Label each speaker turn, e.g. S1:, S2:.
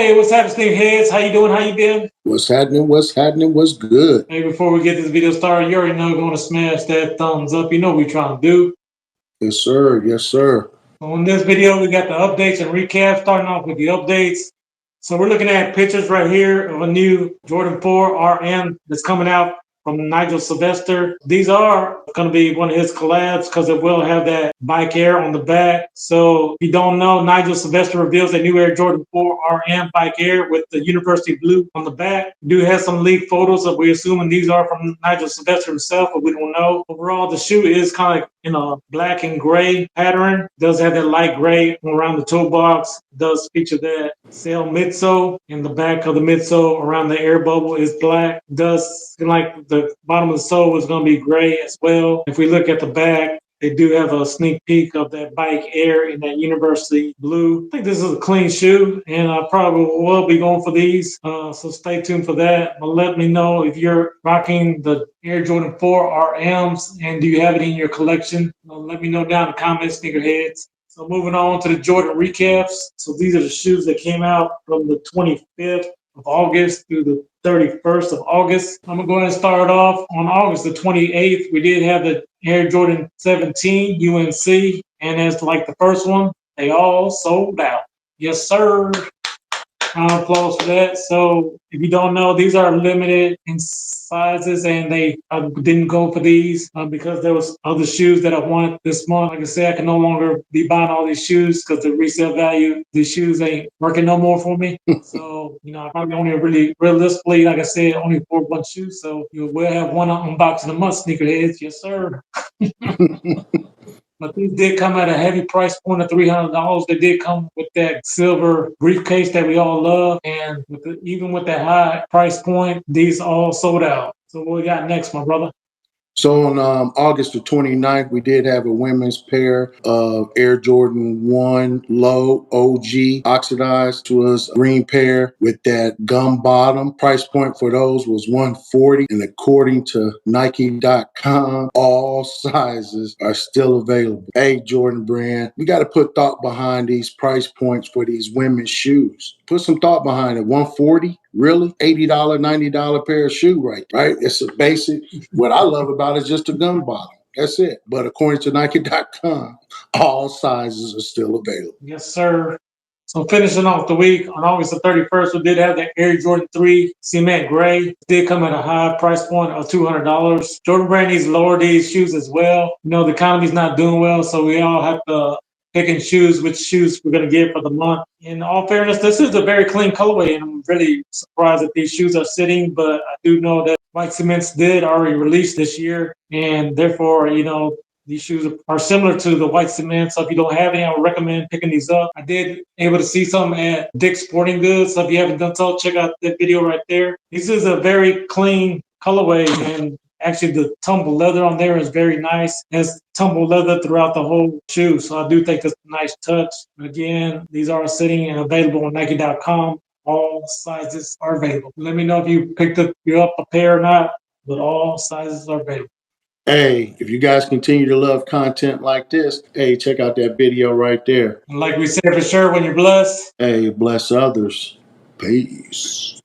S1: Hey, what's happening, Steve Heads? How you doing? How you been?
S2: What's happening? What's happening? What's good?
S1: Hey, before we get this video started, you already know you're going to smash that thumbs up. You know what we're trying to do.
S2: Yes, sir. Yes, sir.
S1: So in this video, we got the updates and recaps, starting off with the updates. So we're looking at pictures right here of a new Jordan 4 RM that's coming out from Nigel Sylvester. These are going to be one of his collabs because it will have that Bike Air on the back. So if you don't know, Nigel Sylvester reveals a new Air Jordan 4 RM Bike Air with the University Blue on the back. We do have some leaked photos of, we're assuming these are from Nigel Sylvester himself, but we don't know. Overall, the shoe is kind of in a black and gray pattern. It does have that light gray around the toe box. It does feature that sail midsole, and the back of the midsole around the air bubble is black. It does seem like the bottom of the sole is going to be gray as well. If we look at the back, they do have a sneak peek of that Bike Air in that University Blue. I think this is a clean shoe, and I probably will be going for these. So stay tuned for that. But let me know if you're rocking the Air Jordan 4 RMs, and do you have it in your collection? Let me know down in the comments, sneakerheads. So moving on to the Jordan recaps. So these are the shoes that came out from the 25th of August through the 31st of August. I'm going to go ahead and start off on August the 28th. We did have the Air Jordan 17 UNC, and as like the first one, they all sold out. Yes, sir. Round of applause for that. So if you don't know, these are limited in sizes, and they didn't go for these because there was other shoes that I wanted this month. Like I said, I can no longer be buying all these shoes because the resale value of these shoes ain't working no more for me. So, I probably only really realistically, like I said, only 4 shoes. So you will have one unboxing a month, sneakerheads. Yes, sir. But these did come at a heavy price point of $300. They did come with that silver briefcase that we all love. And even with that high price point, these all sold out. So what we got next, my brother?
S2: So on August the 29th, we did have a women's pair of Air Jordan 1 Low OG oxidized. It was a green pair with that gum bottom. Price point for those was $140. And according to Nike.com, all sizes are still available. Hey, Jordan brand, we got to put thought behind these price points for these women's shoes. Put some thought behind it. $140? Really? $80, $90 pair of shoe, right? It's a basic. What I love about it is just a gum bottom. That's it. But according to Nike.com, all sizes are still available.
S1: Yes, sir. So finishing off the week, on August the 31st, we did have the Air Jordan 3 Cement Gray. It did come at a high price point of $200. Jordan brand needs to lower these shoes as well. The economy's not doing well, so we all have to pick and choose which shoes we're going to get for the month. In all fairness, this is a very clean colorway, and I'm really surprised that these shoes are sitting, but I do know that White Cements did already release this year, and therefore, these shoes are similar to the White Cement. So if you don't have any, I would recommend picking these up. I did able to see some at Dick's Sporting Goods. So if you haven't done so, check out that video right there. This is a very clean colorway, and actually the tumble leather on there is very nice. There's tumble leather throughout the whole shoe. So I do think that's a nice touch. Again, these are sitting and available on Nike.com. All sizes are available. Let me know if you picked up a pair or not, but all sizes are available.
S2: Hey, if you guys continue to love content like this, hey, check out that video right there.
S1: And like we said for sure, when you're blessed,
S2: hey, bless others. Peace.